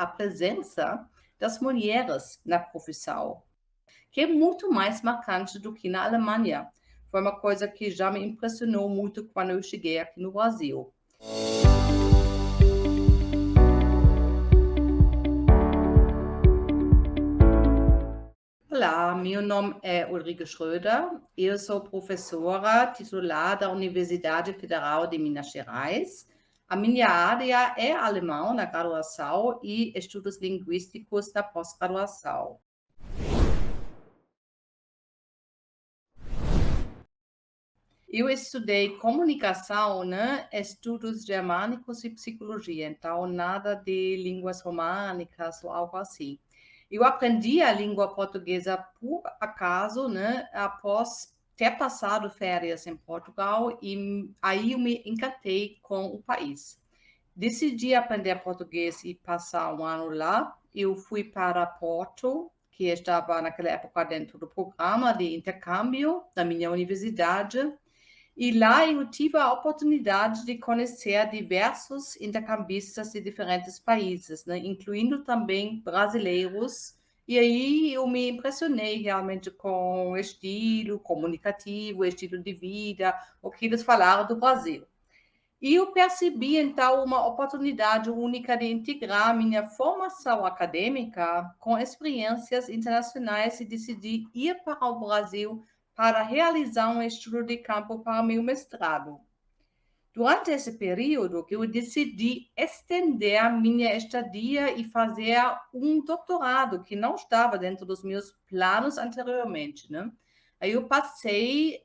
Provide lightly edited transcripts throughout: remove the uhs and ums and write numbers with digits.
a presença das mulheres na profissão, que é muito mais marcante do que na Alemanha. Foi uma coisa que já me impressionou muito quando eu cheguei aqui no Brasil. Olá, meu nome é Ulrike Schröder, eu sou professora titular da Universidade Federal de Minas Gerais. A minha área é alemão na graduação e estudos linguísticos na pós-graduação. Eu estudei comunicação, né? Estudos germânicos e psicologia, então nada de línguas românicas ou algo assim. Eu aprendi a língua portuguesa por acaso, né? Após ter passado férias em Portugal e aí eu me encantei com o país. Decidi aprender português e passar um ano lá. Eu fui para Porto, que estava naquela época dentro do programa de intercâmbio da minha universidade. E lá eu tive a oportunidade de conhecer diversos intercambistas de diferentes países, né, incluindo também brasileiros. E aí eu me impressionei realmente com o estilo comunicativo, o estilo de vida, o que eles falaram do Brasil. E eu percebi, então, uma oportunidade única de integrar minha formação acadêmica com experiências internacionais e decidi ir para o Brasil para realizar um estudo de campo para meu mestrado. Durante esse período, eu decidi estender minha estadia e fazer um doutorado que não estava dentro dos meus planos anteriormente, né? Aí eu passei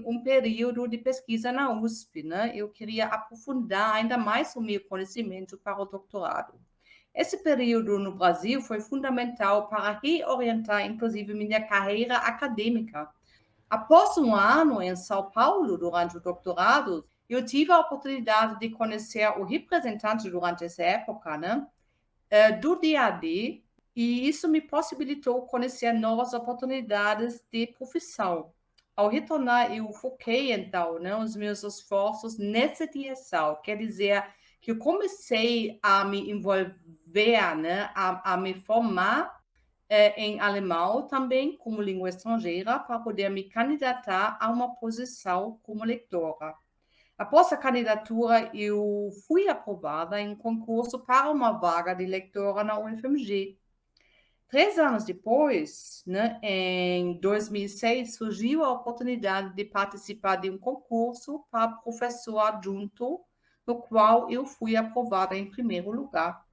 um período de pesquisa na USP, né? Eu queria aprofundar ainda mais o meu conhecimento para o doutorado. Esse período no Brasil foi fundamental para reorientar, inclusive, minha carreira acadêmica. Após um ano em São Paulo, durante o doutorado, eu tive a oportunidade de conhecer o representante durante essa época, né, do DAD, e isso me possibilitou conhecer novas oportunidades de profissão. Ao retornar, eu foquei, então, né, os meus esforços nessa direção, quer dizer que eu comecei a me envolver, né, a me formar em alemão também como língua estrangeira para poder me candidatar a uma posição como leitora. Após a candidatura, eu fui aprovada em um concurso para uma vaga de leitora na UFMG. 3 anos depois, né, em 2006, surgiu a oportunidade de participar de um concurso para professor adjunto, no qual eu fui aprovada em primeiro lugar.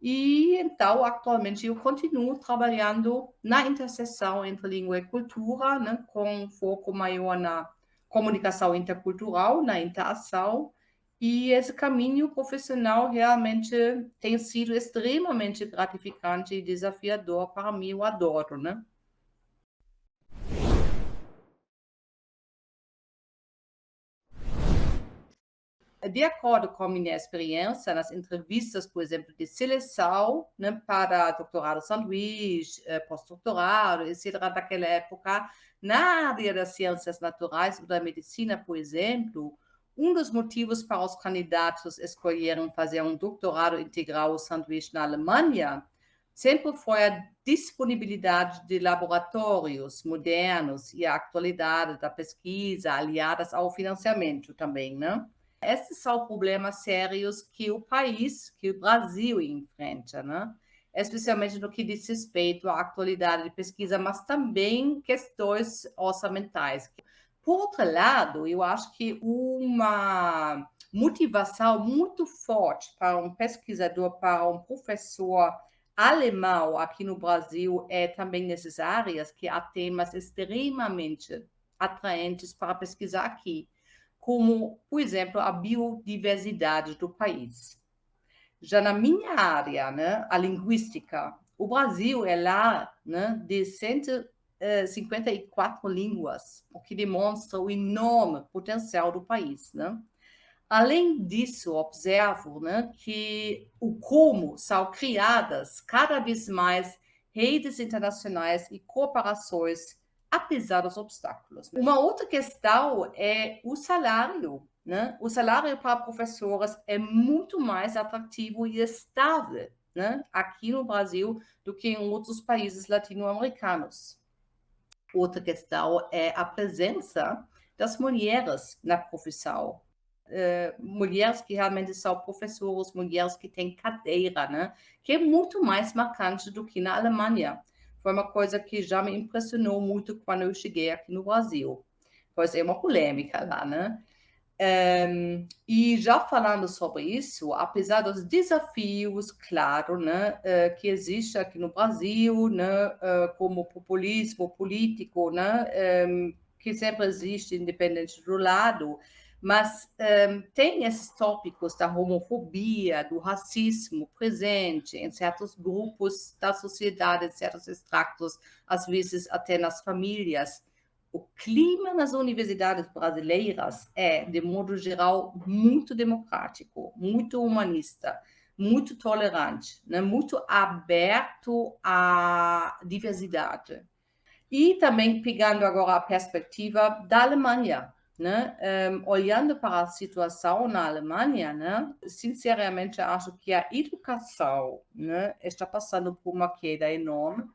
E então, atualmente, eu continuo trabalhando na interseção entre língua e cultura, né, com foco maior na comunicação intercultural, na interação. E esse caminho profissional realmente tem sido extremamente gratificante e desafiador para mim, eu adoro, né? De acordo com a minha experiência nas entrevistas, por exemplo, de seleção, né, para doutorado sanduíche, pós-doutorado, etc., daquela época, na área das ciências naturais ou da medicina, por exemplo, um dos motivos para os candidatos escolherem fazer um doutorado integral ou sanduíche na Alemanha sempre foi a disponibilidade de laboratórios modernos e a atualidade da pesquisa aliadas ao financiamento também, né? Esses são problemas sérios que o país, que o Brasil enfrenta, né? Especialmente no que diz respeito à atualidade de pesquisa, mas também questões orçamentais. Por outro lado, eu acho que uma motivação muito forte para um pesquisador, para um professor alemão aqui no Brasil é também necessária, que há temas extremamente atraentes para pesquisar aqui, como, por exemplo, a biodiversidade do país. Já na minha área, né, a linguística, o Brasil é lá, né, de 154 línguas, o que demonstra o enorme potencial do país, né? Além disso, observo, né, que o como são criadas cada vez mais redes internacionais e cooperações, apesar dos obstáculos. Uma outra questão é o salário, né? O salário para professores é muito mais atrativo e estável né, aqui no Brasil do que em outros países latino-americanos. Outra questão é a presença das mulheres na profissão. Mulheres que realmente são professoras, mulheres que têm cadeira, né? Que é muito mais marcante do que na Alemanha. Foi uma coisa que já me impressionou muito quando eu cheguei aqui no Brasil. Pois é uma polêmica lá, né? E já falando sobre isso, apesar dos desafios, claro, né, que existe aqui no Brasil, né, como populismo político, né, que sempre existe, independente do lado, mas tem esses tópicos da homofobia, do racismo presente em certos grupos da sociedade, em certos extratos, às vezes até nas famílias. O clima nas universidades brasileiras é, de modo geral, muito democrático, muito humanista, muito tolerante, né? Muito aberto à diversidade. E também pegando agora a perspectiva da Alemanha, né? Olhando para a situação na Alemanha, né? Sinceramente acho que a educação, né, está passando por uma queda enorme.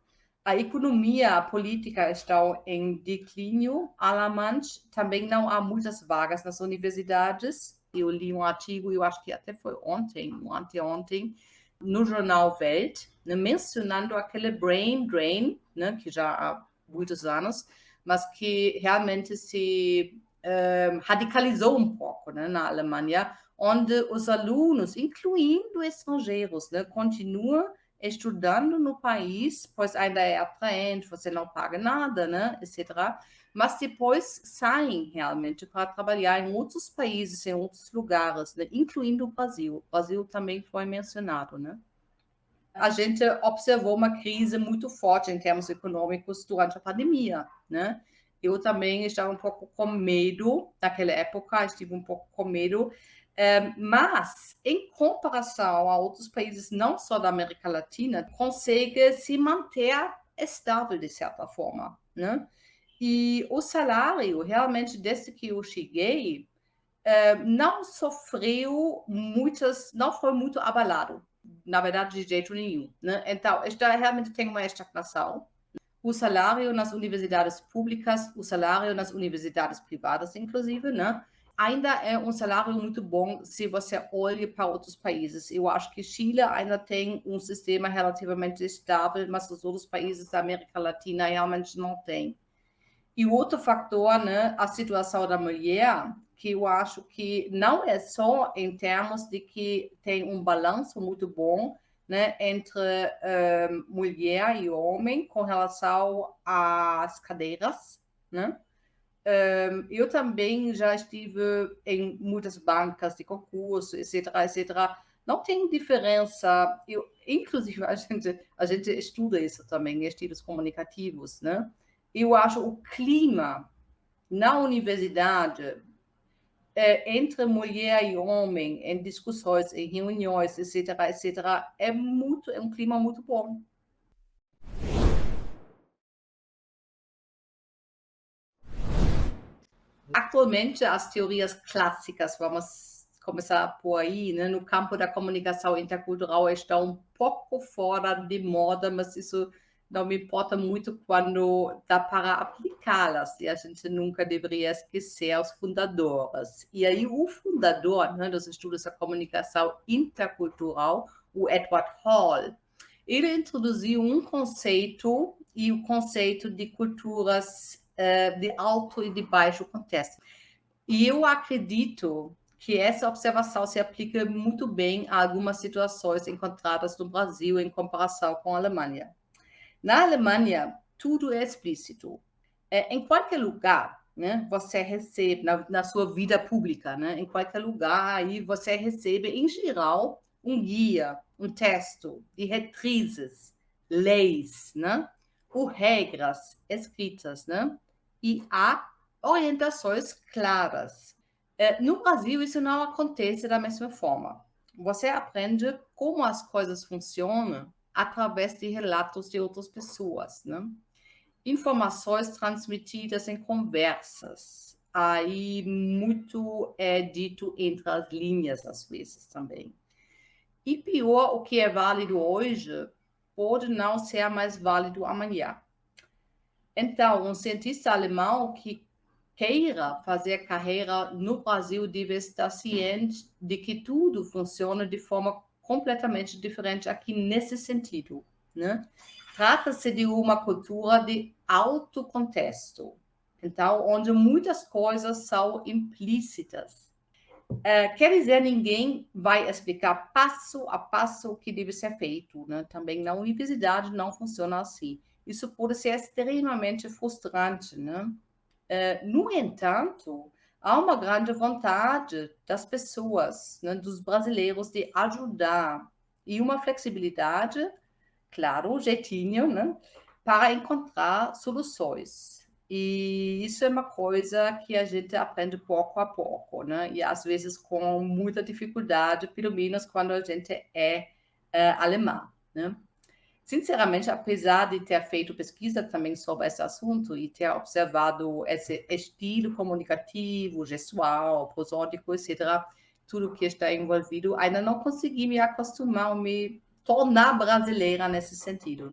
A economia, a política estão em declínio alarmante. Também não há muitas vagas nas universidades. Eu li um artigo, eu acho que até foi ontem, ou anteontem, no jornal Welt, né, mencionando aquele brain drain, né, que já há muitos anos, mas que realmente se radicalizou um pouco, né, na Alemanha, onde os alunos, incluindo estrangeiros, né, continuam estudando no país, pois ainda é atraente, você não paga nada, né, etc. Mas depois saem realmente para trabalhar em outros países, em outros lugares, né, incluindo o Brasil. O Brasil também foi mencionado, né? A gente observou uma crise muito forte em termos econômicos durante a pandemia, né? Eu também estava um pouco com medo, naquela época, estive um pouco com medo, mas em comparação a outros países, não só da América Latina, consegue se manter estável de certa forma, né? E o salário, realmente, desde que eu cheguei, não sofreu muitas, não foi muito abalado, na verdade, de jeito nenhum, né? Então, realmente tem uma estagnação. O salário nas universidades públicas, o salário nas universidades privadas, inclusive, né? Ainda é um salário muito bom se você olha para outros países. Eu acho que Chile ainda tem um sistema relativamente estável, mas os outros países da América Latina realmente não têm. E o outro fator, né, a situação da mulher, que eu acho que não é só em termos de que tem um balanço muito bom, né, entre mulher e homem com relação às cadeiras, né? Eu também já estive em muitas bancas de concurso, etc., etc. Não tem diferença. Inclusive, a gente estuda isso também, estilos comunicativos, né? Eu acho o clima na universidade, entre mulher e homem, em discussões, em reuniões, etc., etc., é um clima muito bom. Atualmente, as teorias clássicas, vamos começar por aí, né, no campo da comunicação intercultural, estão um pouco fora de moda, mas isso não me importa muito quando dá para aplicá-las, e a gente nunca deveria esquecer os fundadores. E aí, o fundador, né, dos estudos da comunicação intercultural, o Edward Hall, ele introduziu um conceito, e o conceito de culturas de alto e de baixo contexto. E eu acredito que essa observação se aplica muito bem a algumas situações encontradas no Brasil em comparação com a Alemanha. Na Alemanha, tudo é explícito. Em qualquer lugar, né, você recebe, na sua vida pública, né, em qualquer lugar, aí você recebe, em geral, um guia, um texto, diretrizes, leis, né, ou regras escritas, né, e há orientações claras. No Brasil, isso não acontece da mesma forma. Você aprende como as coisas funcionam através de relatos de outras pessoas, né? Informações transmitidas em conversas. Aí muito é dito entre as linhas, às vezes, também. E pior, o que é válido hoje pode não ser mais válido amanhã. Então, um cientista alemão que queira fazer carreira no Brasil deve estar ciente de que tudo funciona de forma completamente diferente aqui nesse sentido, né? Trata-se de uma cultura de alto contexto, então, onde muitas coisas são implícitas. Quer dizer, ninguém vai explicar passo a passo o que deve ser feito, né? Também na universidade não funciona assim. Isso pode ser extremamente frustrante, né? No entanto, há uma grande vontade das pessoas, né, dos brasileiros, de ajudar e uma flexibilidade, claro, jeitinho, né, para encontrar soluções. E isso é uma coisa que a gente aprende pouco a pouco, né? E às vezes com muita dificuldade, pelo menos quando a gente é alemã, né? Sinceramente, apesar de ter feito pesquisa também sobre esse assunto e ter observado esse estilo comunicativo, gestual, prosódico, etc., tudo que está envolvido, ainda não consegui me acostumar, me tornar brasileira nesse sentido.